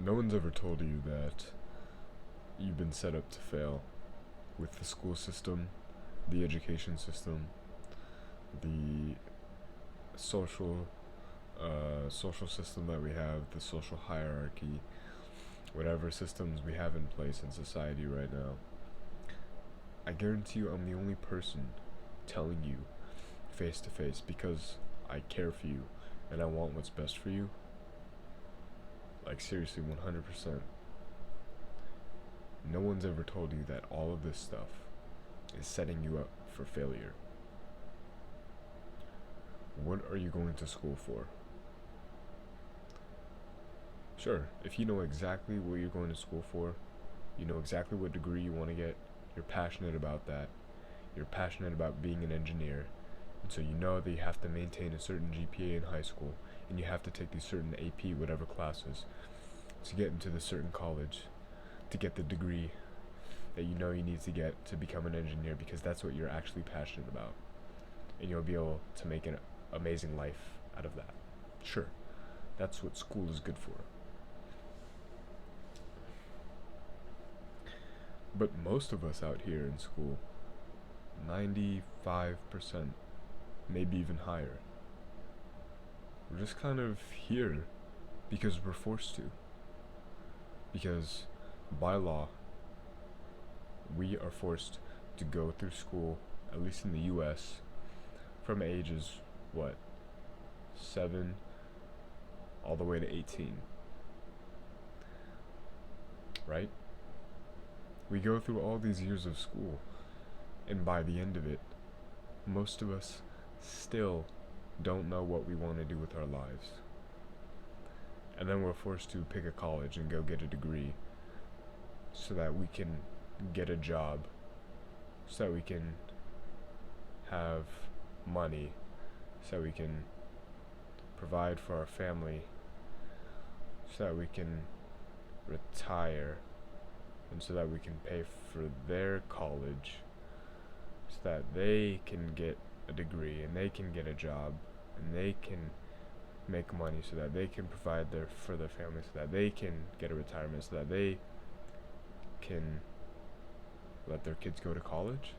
No one's ever told you that you've been set up to fail with the school system, the education system, the social social system that we have, the social hierarchy, whatever systems we have in place in society right now. I guarantee you I'm the only person telling you face to face because I care for you and I want what's best for you. Like, seriously, 100%. No one's ever told you that all of this stuff is setting you up for failure. What are you going to school for? Sure, if you know exactly what you're going to school for, you know exactly what degree you want to get, you're passionate about that, you're passionate about being an engineer, and so you know that you have to maintain a certain GPA in high school, and you have to take these certain AP whatever classes to get into the certain college, to get the degree that you know you need to get to become an engineer because that's what you're actually passionate about. And you'll be able to make an amazing life out of that. Sure, that's what school is good for. But most of us out here in school, 95%, maybe even higher, we're just kind of here because we're forced to. Because by law, we are forced to go through school, at least in the US, from ages, what, 7 all the way to 18. Right? We go through all these years of school, and by the end of it, most of us still don't know what we want to do with our lives. And then we're forced to pick a college and go get a degree so that we can get a job, so that we can have money, so that we can provide for our family, so that we can retire, and so that we can pay for their college, so that they can get a degree and they can get a job and they can make money, so that they can provide for their family, so that they can get a retirement, so that they can let their kids go to college.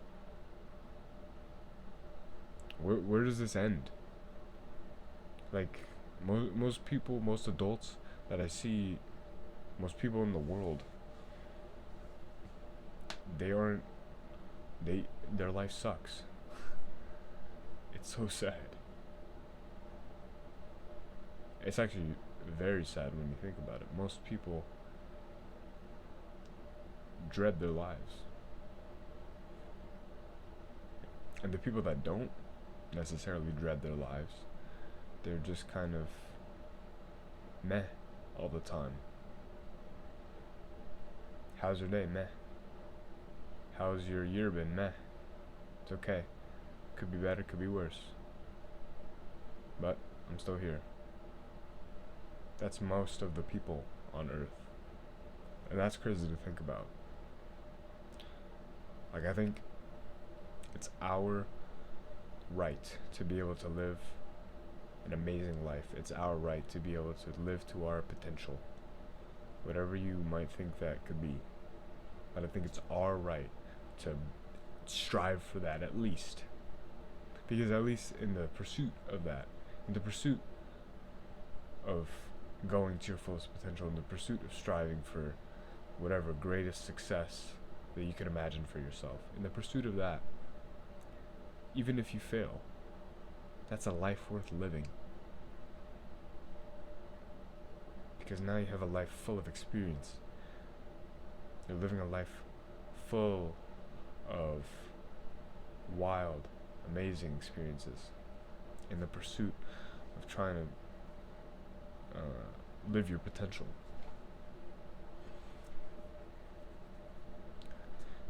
Where does this end? Like, most people, most adults that I see, most people in the world, they aren't, their life sucks. It's so sad. It's actually very sad when you think about it. Most people dread their lives. And the people that don't necessarily dread their lives, they're just kind of meh all the time. How's your day? Meh. How's your year been? Meh. It's okay. Could be better, could be worse. But I'm still here. That's most of the people on Earth. And that's crazy to think about. Like, I think it's our right to be able to live an amazing life. It's our right to be able to live to our potential. Whatever you might think that could be. But I think it's our right to strive for that at least. Because at least in the pursuit of that, in the pursuit of going to your fullest potential, in the pursuit of striving for whatever greatest success that you could imagine for yourself, in the pursuit of that, even if you fail, that's a life worth living. Because now you have a life full of experience. You're living a life full of wild, amazing experiences in the pursuit of trying to live your potential.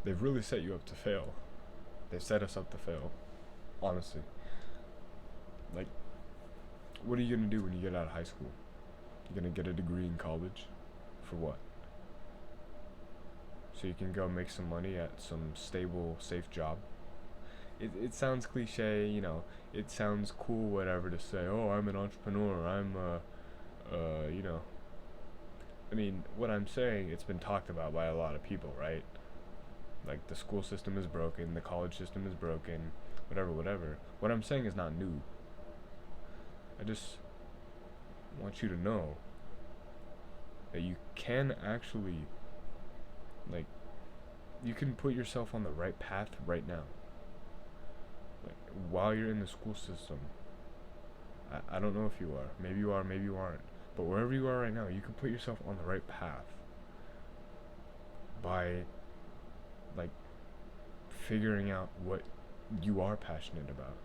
They've really set you up to fail. They've set us up to fail, honestly. Like, what are you gonna do when you get out of high school? You're gonna get a degree in college? For what? So you can go make some money at some stable, safe job? It sounds cliche, you know, it sounds cool, whatever, to say, oh, I'm an entrepreneur, I'm, you know, I mean, what I'm saying, it's been talked about by a lot of people, right? Like, the school system is broken, the college system is broken, whatever, whatever. What I'm saying is not new. I just want you to know that you can actually, like, you can put yourself on the right path right now. Like, while you're in the school system. I don't know if you are. Maybe you are, maybe you aren't. But wherever you are right now, you can put yourself on the right path by, like, figuring out what you are passionate about.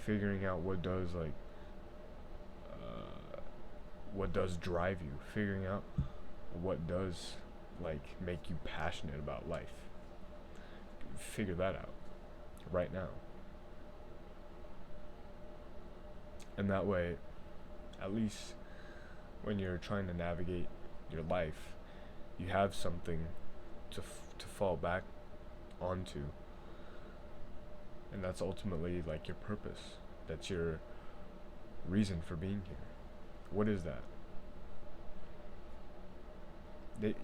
Figuring out what does drive you. Figuring out what does, like, make you passionate about life. Figure that out right now. And that way, at least when you're trying to navigate your life, you have something to fall back onto. And that's ultimately, like, your purpose. That's your reason for being here. What is that? They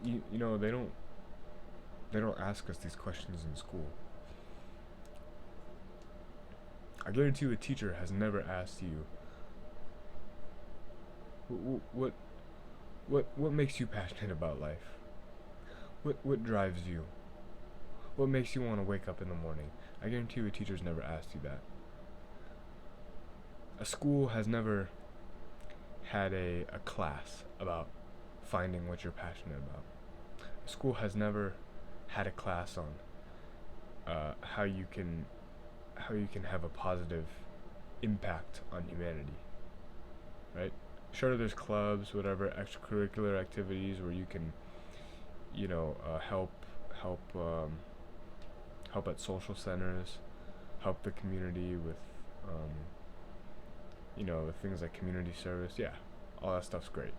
don't ask us these questions in school. I guarantee you a teacher has never asked you, what makes you passionate about life? What drives you? What makes you want to wake up in the morning? I guarantee you a teacher's never asked you that. A school has never had a class about finding what you're passionate about. A school has never had a class on how you can have a positive impact on humanity, right? Sure, there's clubs, whatever, extracurricular activities where you can, help at social centers, help the community with, things like community service. Yeah, all that stuff's great.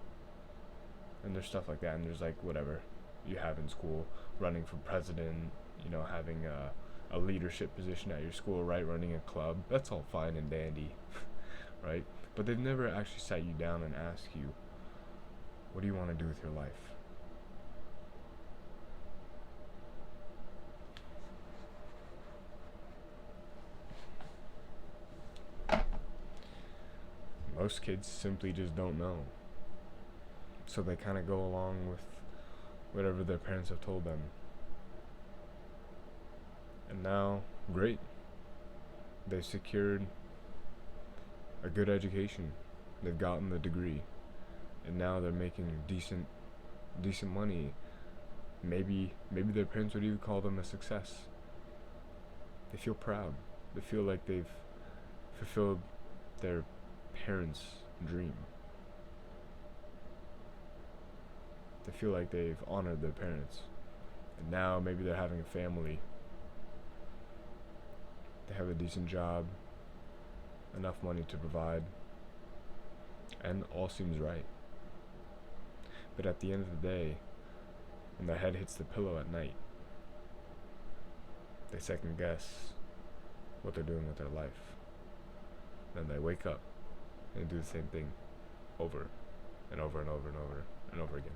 And there's stuff like that, and there's, like, whatever you have in school, running for president, having a leadership position at your school, right? Running a club. That's all fine and dandy, right? But they've never actually sat you down and asked you, what do you want to do with your life? Most kids simply just don't know. So they kind of go along with whatever their parents have told them. And now, great. They've secured a good education. They've gotten the degree. And now they're making decent money. Maybe their parents would even call them a success. They feel proud. They feel like they've fulfilled their parents' dream. They feel like they've honored their parents. And now maybe they're having a family. They have a decent job, enough money to provide, and all seems right. But at the end of the day, when their head hits the pillow at night, they second guess what they're doing with their life. Then they wake up and do the same thing over and over and over and over and over again.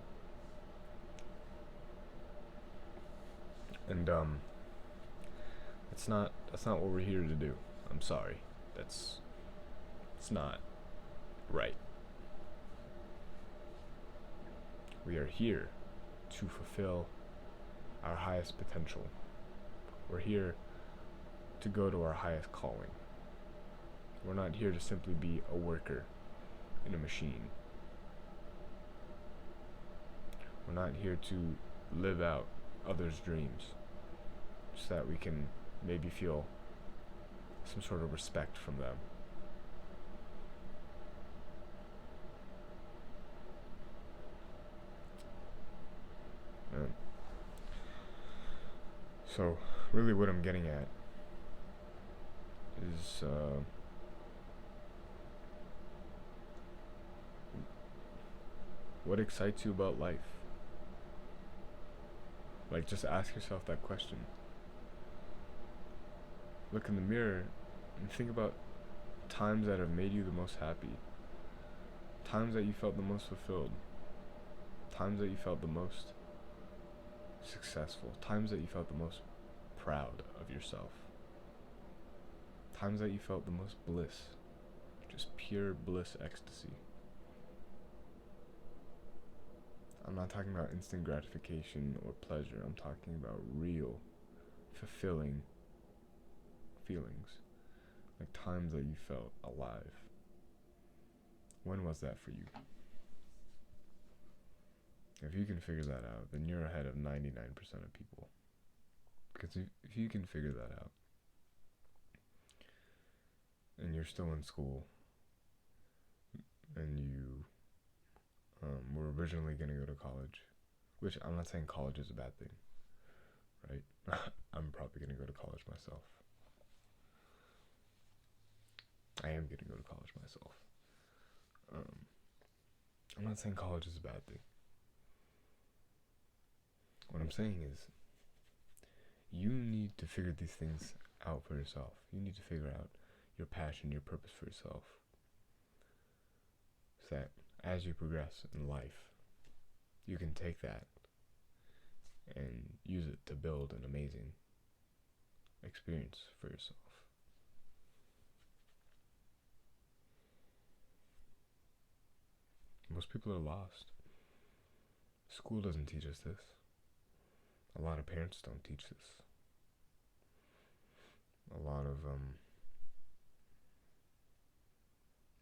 And that's not what we're here to do. I'm sorry. It's not right. We are here to fulfill our highest potential. We're here to go to our highest calling. We're not here to simply be a worker in a machine. We're not here to live out others' dreams so that we can maybe feel some sort of respect from them. So, really what I'm getting at is what excites you about life? Like, just ask yourself that question. Look in the mirror and think about times that have made you the most happy. Times that you felt the most fulfilled. times that you felt the most successful, times that you felt the most proud of yourself, times that you felt the most bliss, just pure bliss ecstasy. I'm not talking about instant gratification or pleasure. I'm talking about real, fulfilling feelings. Like times that you felt alive. When was that for you? If you can figure that out, then you're ahead of 99% of people. Because if you can figure that out, and you're still in school, and you were originally going to go to college, which I'm not saying college is a bad thing, right? I'm probably going to go to college myself. I am going to go to college myself. I'm not saying college is a bad thing. What I'm saying is, you need to figure these things out for yourself. You need to figure out your passion, your purpose for yourself. So that as you progress in life, you can take that and use it to build an amazing experience for yourself. Most people are lost. School doesn't teach us this. A lot of parents don't teach this. A lot of,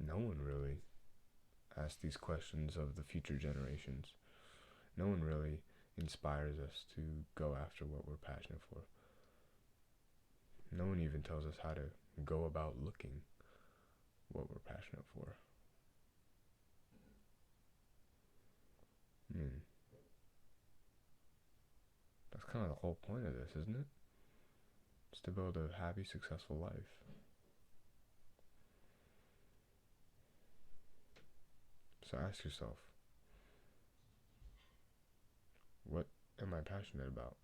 no one really asks these questions of the future generations. No one really inspires us to go after what we're passionate for. No one even tells us how to go about looking what we're passionate for. That's kind of the whole point of this, isn't it? It's to build a happy, successful life. So ask yourself, what am I passionate about?